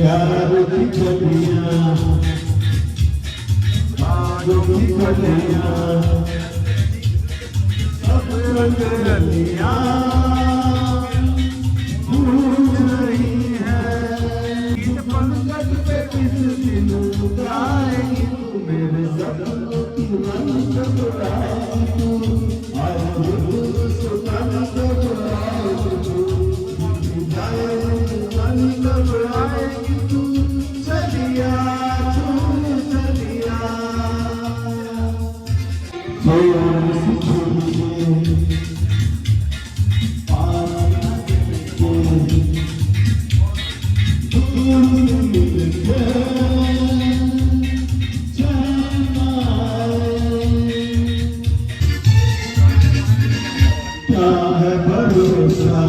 प्यार की कलियां बागों की कलियां सब रंग रलियां पूछ रही है इन पंकज पे किस दिन उतराएगी तू मेरे सपनों की रंग बुलाएगी तू आए सुतन बुलाएगी तू जाए रंग बुलाएगी तू चलिया तू चलिया क्या है भरोसा